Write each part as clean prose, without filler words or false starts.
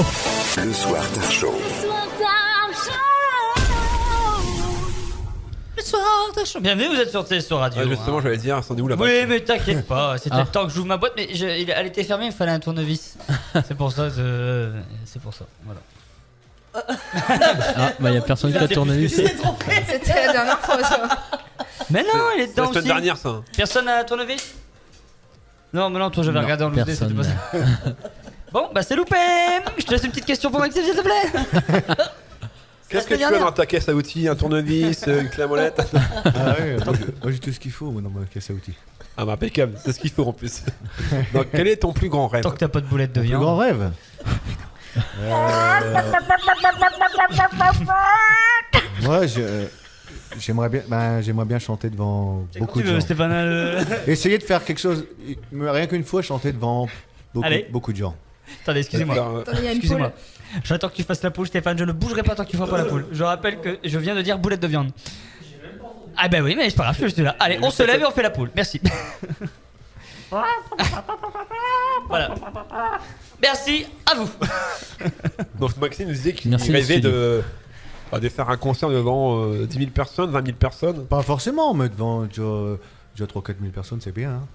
Le Soir Tar Show. Le soir, t'as chaud. Bienvenue, vous êtes sur TSO Radio. Ouais, justement, j'allais dire, c'est où la boîte? Oui, mais t'inquiète pas, c'était le temps que j'ouvre ma boîte, mais elle était fermée, il me fallait un tournevis. C'est pour ça, c'est pour ça, voilà. Ah, bah y'a personne qui a tourné. C'était la dernière fois ça. Mais non, il est C'est dedans la semaine aussi. dernière, ça. Personne n'a un tournevis? Non, mais non, toi j'avais Non, regardé en loose day, c'était personne. pas ça. Bon, bah c'est loupé. Je te laisse une petite question pour Maxime, s'il te plaît. Qu'est-ce que tu as dans ta caisse à outils? Un tournevis, une clé à molette? Ah ouais, moi j'ai tout ce qu'il faut moi, dans ma caisse à outils. Ah bah impeccable, c'est ce qu'il faut en plus. Donc quel est ton plus grand rêve? Tant que t'as pas de boulette de Plus viande. grand rêve Moi j'aimerais bien chanter devant beaucoup de gens. Stéphane. Essayer de faire quelque chose, rien qu'une fois chanter devant Allez. beaucoup de gens. Attendez, excusez-moi. Attendez, il y a une Excusez-moi. poule. J'attends que tu fasses la poule, Stéphane. Je ne bougerai pas tant que tu feras pas la poule. Je rappelle que je viens de dire boulette de viande. Ah bah oui, mais c'est pas grave, je suis là. Allez, on se lève et on fait la poule. Merci. Voilà. Merci à vous. Donc Maxime nous disait qu'il Merci, rêvait le de faire un concert devant 10 000 personnes, 20 000 personnes. Pas forcément, mais devant déjà 3-4 000 personnes c'est bien. Hein.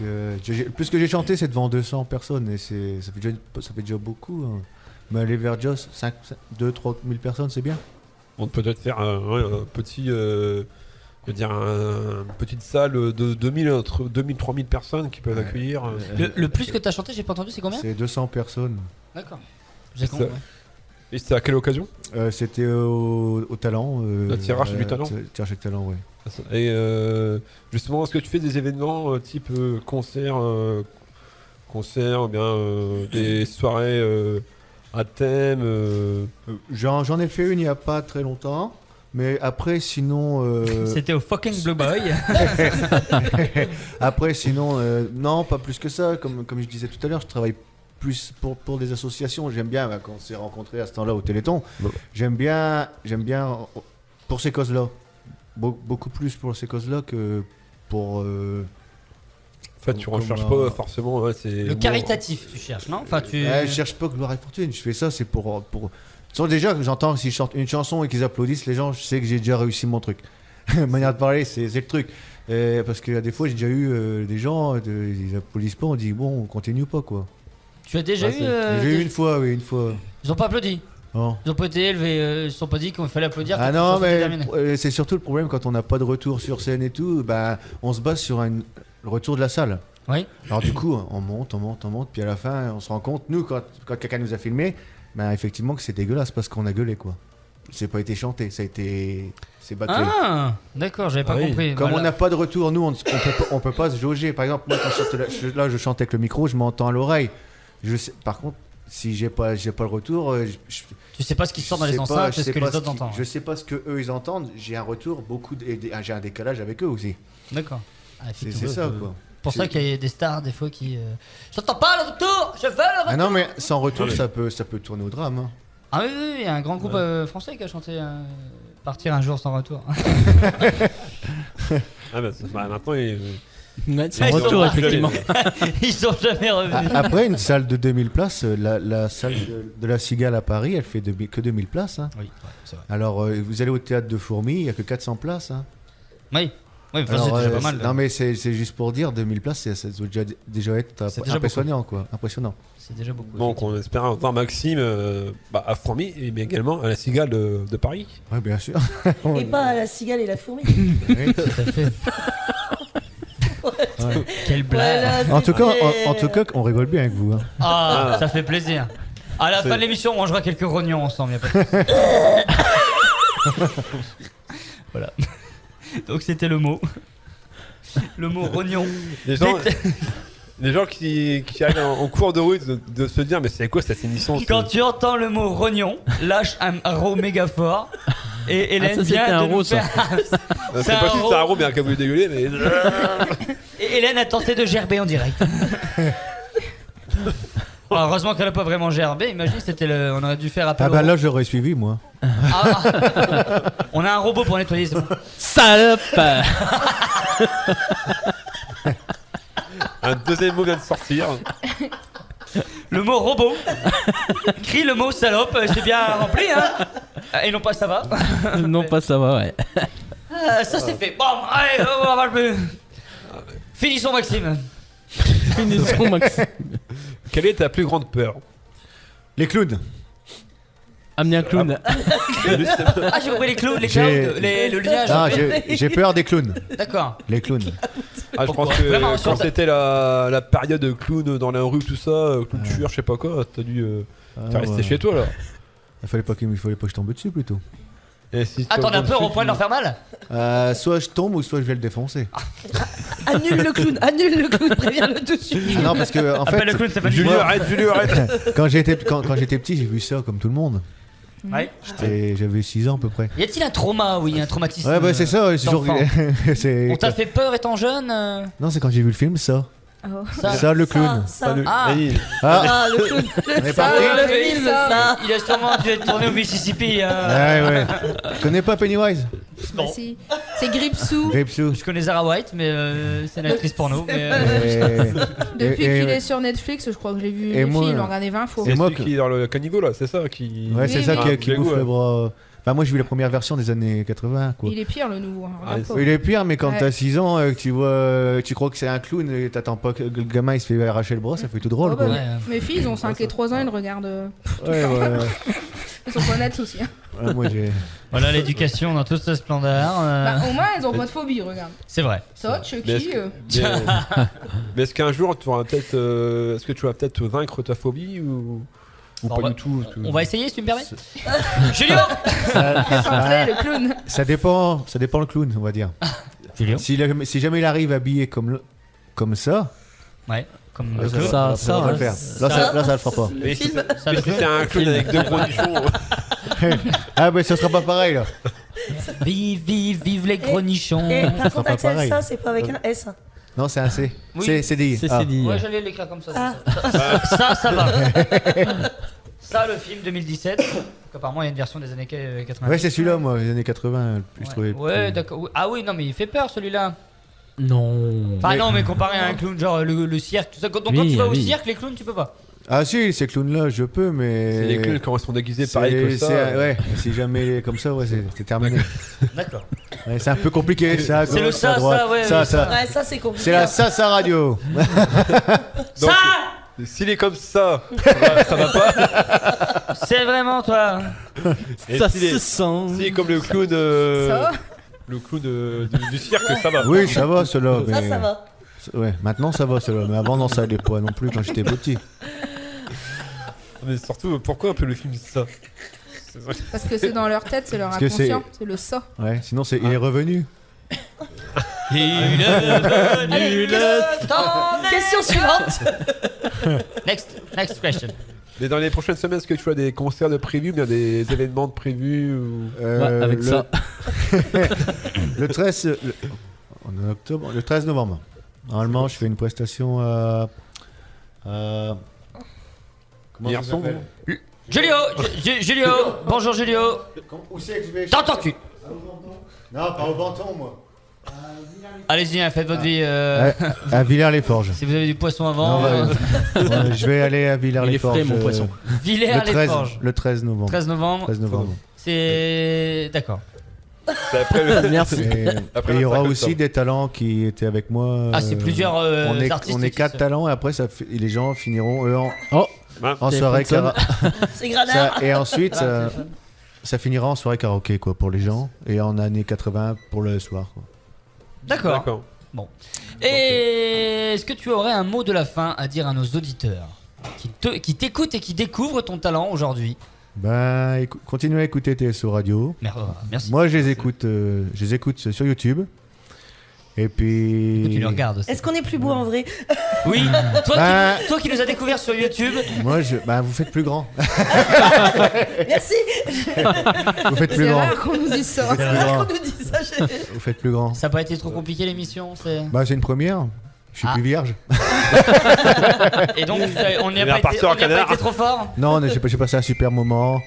Le plus que j'ai chanté c'est devant 200 personnes et ça fait déjà beaucoup. Hein. Mais aller vers déjà 2-3 000 personnes c'est bien. On peut peut-être faire un petit... je veux dire, une petite salle de 2000-3000 personnes qui peuvent accueillir. Le plus que t'as chanté, j'ai pas entendu, c'est combien? C'est 200 personnes. D'accord. C'est ça. Et c'était à quelle occasion? C'était au talent. Le tirage du talent. Tirage du talent, oui. Et justement, est-ce que tu fais des événements type concert, ou bien des soirées à thème J'en ai fait une il n'y a pas très longtemps. Mais après, sinon. C'était au fucking Blue Boy. Après, sinon, non, pas plus que ça. Comme je disais tout à l'heure, je travaille plus pour des associations. J'aime bien, quand on s'est rencontrés à ce temps-là au Téléthon, Bon. j'aime bien pour ces causes-là. Beaucoup plus pour ces causes-là que pour. En fait, tu Comme recherches un- pas forcément. Ouais, c'est Le caritatif, tu cherches, non? Enfin, tu. Je cherche pas gloire et fortune. Je fais ça, c'est pour. Déjà, j'entends que si je chante une chanson et qu'ils applaudissent les gens, je sais que j'ai déjà réussi mon truc. Manière de parler, c'est le truc. Parce que des fois, j'ai déjà eu des gens, ils applaudissent pas, on dit bon, on continue pas quoi. Tu as déjà eu. J'ai eu une fois, oui, une fois. Ils ont pas applaudi. Non. Ils ont pas été élevés. Ils se sont pas dit qu'il fallait applaudir. Ah quand non, la chanson était mais terminée. c'est surtout le problème quand on n'a pas de retour sur scène et tout. Bah, on se base sur le retour de la salle. Oui. Alors du coup, on monte, puis à la fin, on se rend compte, nous, quand quelqu'un nous a filmé, bah, effectivement que c'est dégueulasse parce qu'on a gueulé quoi. C'est pas été chanté, c'est bâclé. Ah, d'accord, j'avais pas Ah oui. compris. Comme Voilà. on n'a pas de retour, nous, on peut pas se jauger. Par exemple, moi, quand je chante avec le micro, je m'entends à l'oreille. Par contre, si j'ai pas le retour, Tu sais pas ce qui sort dans les enceintes, c'est ce que les autres entendent. je sais pas ce que eux ils entendent. J'ai un retour, j'ai un décalage avec eux aussi. D'accord. Ah, C'est effectivement. ça quoi. Pour ça qu'il y a des stars des fois qui. J'entends pas le retour. Je veux le retour. Ah non mais sans retour, Ah oui. ça peut tourner au drame. Hein. Ah oui, oui, il y a un grand groupe français qui a chanté Partir un jour sans retour. Ah bah, maintenant, Ouais, c'est un Ils sont retour, pas- effectivement. Ils sont jamais revenus. Après une salle de 2000 places, la salle de la Cigale à Paris, elle fait que 2000 places. Hein. Oui, ouais, c'est vrai. Alors vous allez au théâtre de Fourmi, il y a que 400 places. Hein. Oui, oui, enfin, Alors, c'est déjà pas mal. non mais c'est juste pour dire 2000 places, ça doit déjà être C'est déjà impressionnant quoi, impressionnant. C'est déjà beaucoup. donc on espère voir Maxime à Fourmi, mais également à la Cigale de Paris. Ouais bien sûr. Et pas la cigale et la fourmi. Oui. Tout à fait. Quelle blague. Voilà, En tout cas, c'était- en tout cas, on rigole bien avec vous. Hein. Ah, ça fait plaisir. À la fin de l'émission, on mangera quelques rognons ensemble. Y a pas de souci. Voilà. Donc c'était le mot. Le mot rognon. Les gens qui arrivent en cours de route de se dire mais c'est quoi cette émission Quand tu entends le mot rognon, lâche un ro méga fort. Et Hélène ça, c'était vient un de nous ro, ça. faire. C'est c'est un pas si ro. c'est un ro, mais un câble dégueulé, mais. Et Hélène a tenté de gerber en direct. Alors, heureusement qu'elle a pas vraiment gerbé. Imagine, on aurait dû faire appel. Ah bah là, j'aurais suivi moi. On a un robot pour nettoyer. C'est bon. Salope. Un deuxième mot vient de sortir. Le mot robot. Crie le mot salope. C'est bien rempli, hein. Et non pas ça va. Non, pas ça va, ouais. Ça c'est fait. Bon, allez, on va le. Finissons, Maxime. Finissons, Max. Quelle est ta plus grande peur? Les clowns. Amener un clown. Ah, j'ai compris les clowns, les clowns, le liage. Ah, j'ai peur des clowns. D'accord. Les clowns. Ah, je Pourquoi pense que Vraiment, quand c'était la période clown dans la rue, tout ça, clown tueur, je sais pas quoi, t'as dû rester chez toi là. Il fallait pas que je tombe dessus plutôt. Et si Ah, t'en as tombes peur au dessus, point de leur faire mal? Soit je tombe ou soit je vais le défoncer. Annule le clown, préviens-le tout de suite. Ah non, parce que en Appelle fait, le clown, Stéphanie. Julien, arrête. quand j'étais petit, j'ai vu ça comme tout le monde. Ouais. J'avais 6 ans à peu près. Y a-t-il un trauma, oui, un traumatisme? Ouais, bah c'est ça, c'est toujours. d'enfant. c'est- On t'a fait peur étant jeune? Non, c'est quand j'ai vu le film, ça. Oh. Ça, le clown. Ça. Ah. Ah, Le clown. on est Ça, parti. le film, ça. Il a sûrement dû être tourné au Mississippi. Ouais. Tu connais pas Pennywise? Bah, si. C'est Gripsou. Grapesou. Je connais Zara White, mais c'est une actrice porno. Mais, Depuis Et- qu'il est sur Netflix, je crois que je l'ai vu et les moi- films, regardé 20 fois. Et C'est moi celui qui est dans le caniveau là, c'est ça qui. Ouais, c'est Oui, ça oui. qui Ah, bouffe ouais. le bras. Enfin, moi j'ai vu la première version des années 80, quoi. Il est pire le nouveau. Hein, regarde Ah, pas. Il est pire, mais quand Ouais. t'as 6 ans, que tu vois, tu crois que c'est un clown et t'attends pas que le gamin il se fait arracher le bras, ça fait tout drôle, Oh, bah, quoi. Ouais. Mes filles, ils ont 5 et 3 ans, ils regardent. Ouais, Ils sont pas nets aussi. Hein. ouais, moi j'ai. Voilà l'éducation dans toute sa splendeur. Bah, au moins, elles ont pas de phobie, regarde. C'est vrai. Ça, Mais est-ce Chucky. que- mais est-ce qu'un jour tu auras peut-être, est-ce que tu vas peut-être vaincre ta phobie ou On pas va- du tout? On va essayer si tu me permets. Julien. Centré, le clown. Ça dépend le clown, on va dire. Julien. Si jamais il arrive habillé comme ça, Ouais. Comme là, le clown. ça va pas le faire. Là, ça le fera pas. Mais si film. Ça, le si clown. c'est un clown avec deux gros nichons. Ah, mais ça sera pas pareil là. Vive les gros nichons. Et par sera contre, pas Axel, pareil. ça, c'est pas avec un S. Non, c'est un C. Oui. C'est CDI. C'est Ah. dit. Ouais, j'allais l'écrire comme ça. Ah. Ça va. Ça, le film 2017. Apparemment, il y a une version des années 80. Ouais, c'est celui-là, moi, les années 80, je trouvais. Ouais, d'accord. Oui. Ah oui, non, mais il fait peur celui-là. Non. Enfin, non, mais comparé à un clown, genre le cirque, tout ça. Donc, quand Oui, tu vas au oui. cirque, les clowns, tu peux pas. Ah, si, ces clowns-là, je peux, mais. C'est les clowns quand ils sont déguisés pareil que ça. Ouais, si jamais comme ça, ouais, c'est terminé. D'accord. Ouais, c'est un peu compliqué, ça. C'est le gauche, ça, droite. ça, ouais, Ça, oui, ça. Ouais, ça, c'est compliqué. C'est la ça radio. Donc, Ça s'il est comme ça, ça va pas. C'est vraiment toi. Et Ça s'il est- se sent. s'il est comme le clown, Ça. le clown du cirque, ça va. Oui, ça va, cela. Ça, mais- ça va. Ouais, maintenant ça va, cela. Mais avant, non, ça allait pas non plus quand j'étais petit. Mais surtout, pourquoi un peu le film ça? Parce que c'est dans leur tête, c'est leur Parce que c'est- inconscient. C'est le ça. Ouais, sinon, il est revenu. Il est venu le temps. Question suivante. Next question. Mais dans les prochaines semaines, est-ce que tu as des concerts de prévus, bien des événements de prévus ou... Ouais, avec ça. Le 13. On est en octobre. Le 13 novembre. Normalement, je fais une prestation à. Comment Hier ça son, s'appelle Julio, bonjour Julio. Où c'est que je vais Dans ton cul. Non, pas au Banton, moi. Allez-y, hein, faites votre vie. À Villers-les-Forges. Si vous avez du poisson Non, avant. ouais, je vais aller à Villers-les-Forges. Il est frais, mon poisson. Villers-les-Forges. Le 13 novembre. 13 novembre. 13 novembre. C'est. D'accord. C'est après le... Merci. Et Après et il y 25 aura octobre. aussi des talents qui étaient avec moi. Ah, c'est plusieurs artistes. On est qui 4 se- talents et après les gens finiront eux en Ah, soirée Téléphone C'est Granard. et ensuite Ah, ça finira en soirée karaoké quoi pour les gens et en années 80 pour le soir. Quoi. D'accord. D'accord. Et est-ce que tu aurais un mot de la fin à dire à nos auditeurs qui t'écoutent et qui découvrent ton talent aujourd'hui? Ben continuez à écouter TSO Radio. Merci. Moi je les écoute sur YouTube. Et puis Tu nous regardes aussi. Est-ce qu'on est plus beau en vrai? Oui, toi, Ben- toi qui nous as découvert sur YouTube. moi vous faites plus grand. Merci. Vous faites plus C'est grand. rare qu'on nous dise ça. Plus grand. On nous dit ça. Vous faites plus grand. Ça n'a pas été trop compliqué l'émission, c'est. Bah c'est une première. Je suis Ah. plus vierge. Et donc on n'y Il est a reparti pas en été canard. trop fort. Non, j'ai passé un super moment.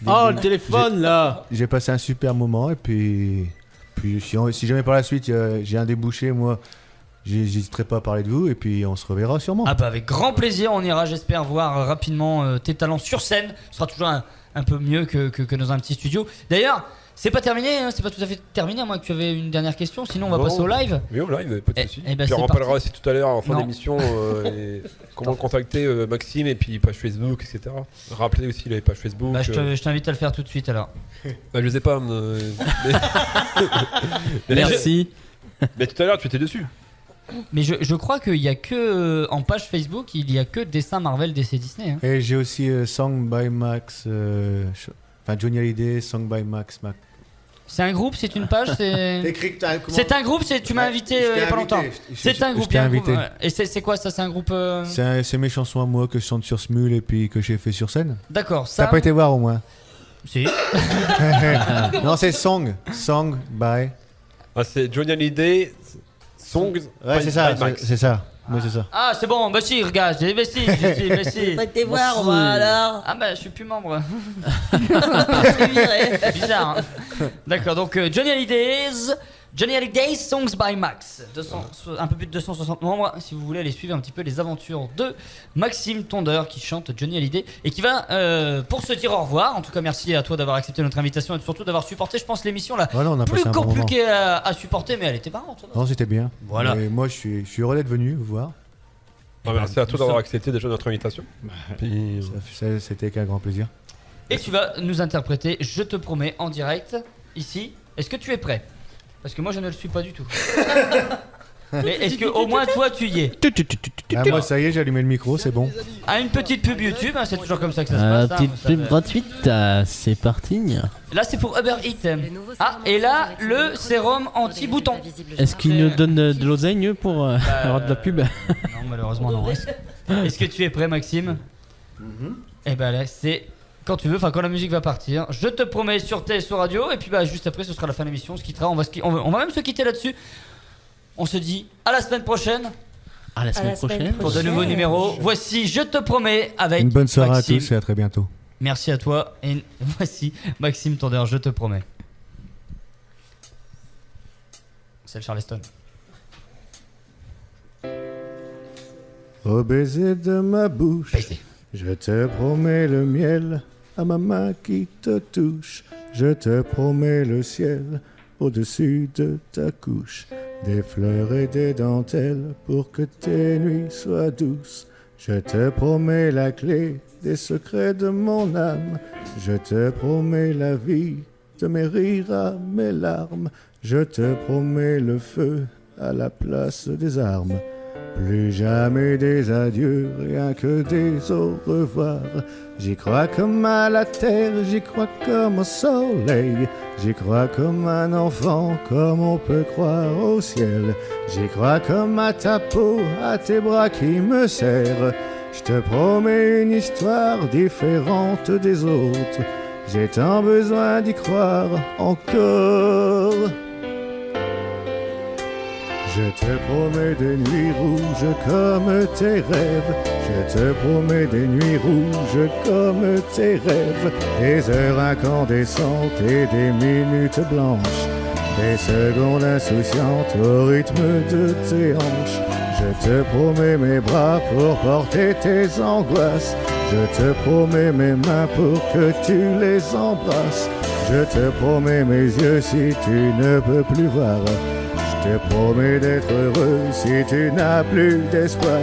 Oh, le téléphone là. J'ai passé un super moment et puis si jamais par la suite j'ai un débouché, moi j'hésiterai pas à parler de vous et puis on se reverra sûrement. Ah bah avec grand plaisir, on ira j'espère voir rapidement tes talents sur scène. Ce sera toujours un peu mieux que dans un petit studio. D'ailleurs, c'est pas terminé, hein, c'est pas tout à fait terminé, à moins que tu avais une dernière question, sinon on va Non. passer au live. Oui, au live, pas de soucis. eh ben, Puis c'est on parlera aussi tout à l'heure en fin Non. d'émission comment contacter Maxime et puis page Facebook, etc. Rappelez aussi les pages Facebook. Bah, je t'invite à le faire tout de suite alors. Bah, je sais pas. Merci. Mais tout à l'heure, tu étais dessus. Mais je crois qu'il y a que en page Facebook, il y a que dessin Marvel, DC, Disney. Hein. Et j'ai aussi Song by Max, enfin Johnny Hallyday, Song by Max. C'est un groupe, c'est une page, c'est. C'est un groupe, tu m'as invité il y a pas longtemps. C'est un groupe, je t'ai il y a un groupe, invité. ouais. Et c'est quoi ça? C'est un groupe. C'est mes chansons à moi que je chante sur Smule et puis que j'ai fait sur scène. D'accord, T'as ça. pas été voir au moins? Si. Non, c'est Song by. Ah, c'est Johnny Hallyday, Songs. Ouais, c'est ça, c'est ça. Oui, c'est ça. Ah, c'est bon, bah si, regarde, mais si. Faut te voir, moi alors. Ah bah je suis plus membre. Je suis viré. C'est bizarre. Hein. D'accord, donc Johnny Hallyday Songs by Max. Un peu plus de 260 membres. Si vous voulez aller suivre un petit peu les aventures de Maxime Tondeur qui chante Johnny Hallyday et qui va, pour se dire au revoir. En tout cas, merci à toi d'avoir accepté notre invitation et surtout d'avoir supporté, je pense, l'émission là. Voilà, on a Plus passé un bon moment. compliquée à supporter, mais elle était marrante. Non, c'était bien. Voilà. Et moi, je suis heureux d'être venu vous voir. Ah, merci à toi d'avoir accepté déjà notre invitation. Puis, C'était qu'un grand plaisir. Et tu vas nous interpréter, je te promets, en direct, ici. Est-ce que tu es prêt? Parce que moi je ne le suis pas du tout. Mais est-ce que au moins toi tu y es? Ah, moi, ça y est, j'ai allumé le micro, c'est bon. À une petite pub YouTube, hein, c'est toujours comme ça que ça se passe. hein, Petite vous savez. pub gratuite, c'est parti. Là c'est pour Uber Eats. Ah, et là le sérum anti-bouton. Est-ce qu'il nous donne de l'oseille pour avoir de la pub? Non, malheureusement non. Est-ce que tu es prêt, Maxime? Et ben là c'est quand tu veux, enfin quand la musique va partir. Je te promets sur TSO Radio. Et puis bah juste après ce sera la fin de l'émission. On se quittera. On va même se quitter là-dessus. On se dit à la semaine prochaine À la semaine prochaine. pour de nouveaux numéros. Voici Je te promets avec Une bonne soirée Maxime. à tous et à très bientôt. Merci à toi et voici Maxime Tondeur, Je te promets. C'est le Charleston. Au baiser de ma bouche, Baiser. je te promets le miel à ma main qui te touche. Je te promets le ciel au-dessus de ta couche. Des fleurs et des dentelles pour que tes nuits soient douces. Je te promets la clé des secrets de mon âme. Je te promets la vie de mes rires à mes larmes. Je te promets le feu à la place des armes. Plus jamais des adieux, rien que des au revoir. J'y crois comme à la terre, j'y crois comme au soleil. J'y crois comme un enfant, comme on peut croire au ciel. J'y crois comme à ta peau, à tes bras qui me serrent. Je te promets une histoire différente des autres. J'ai tant besoin d'y croire encore. Je te promets des nuits rouges comme tes rêves. Je te promets des nuits rouges comme tes rêves. Des heures incandescentes et des minutes blanches. Des secondes insouciantes au rythme de tes hanches. Je te promets mes bras pour porter tes angoisses. Je te promets mes mains pour que tu les embrasses. Je te promets mes yeux si tu ne peux plus voir. Je te promets d'être heureux si tu n'as plus d'espoir.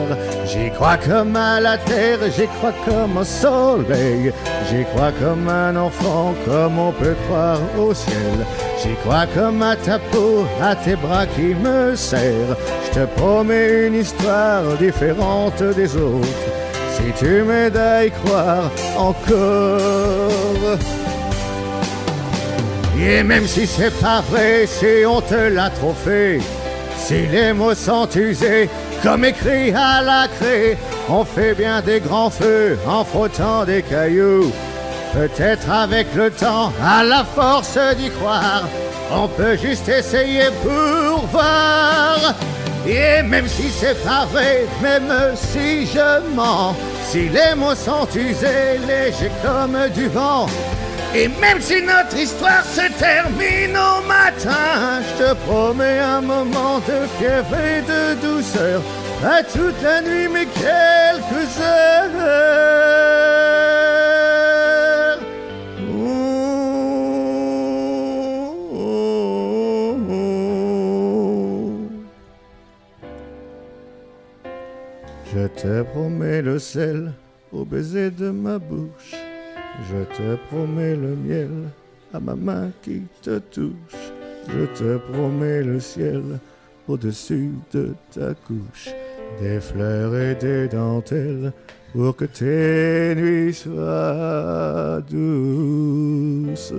J'y crois comme à la terre, j'y crois comme au soleil. J'y crois comme un enfant, comme on peut croire au ciel. J'y crois comme à ta peau, à tes bras qui me serrent. Je te promets une histoire différente des autres. Si tu m'aides à y croire encore. Et même si c'est pas vrai, si on te l'a trop fait, si les mots sont usés, comme écrit à la craie, on fait bien des grands feux en frottant des cailloux. Peut-être avec le temps, à la force d'y croire, on peut juste essayer pour voir. Et même si c'est pas vrai, même si je mens, si les mots sont usés, légers comme du vent, Et même si notre histoire se termine au matin, je te promets un moment de fièvre et de douceur. Pas toute la nuit, mais quelques heures. Je te promets le sel au baiser de ma bouche. Je te promets le miel à ma main qui te touche. Je te promets le ciel au-dessus de ta couche. Des fleurs et des dentelles pour que tes nuits soient douces.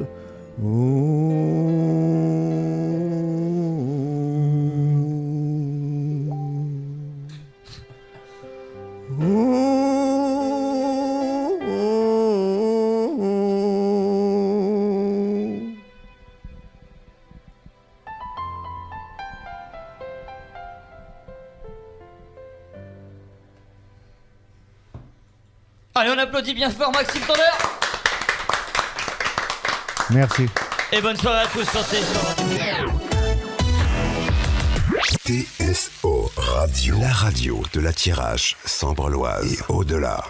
Allez, on applaudit bien fort Maxime Tonder. Merci. Et bonne soirée à tous sur TSO. TSO Radio, la radio de la Tirage, Sambre-Loise et au-delà.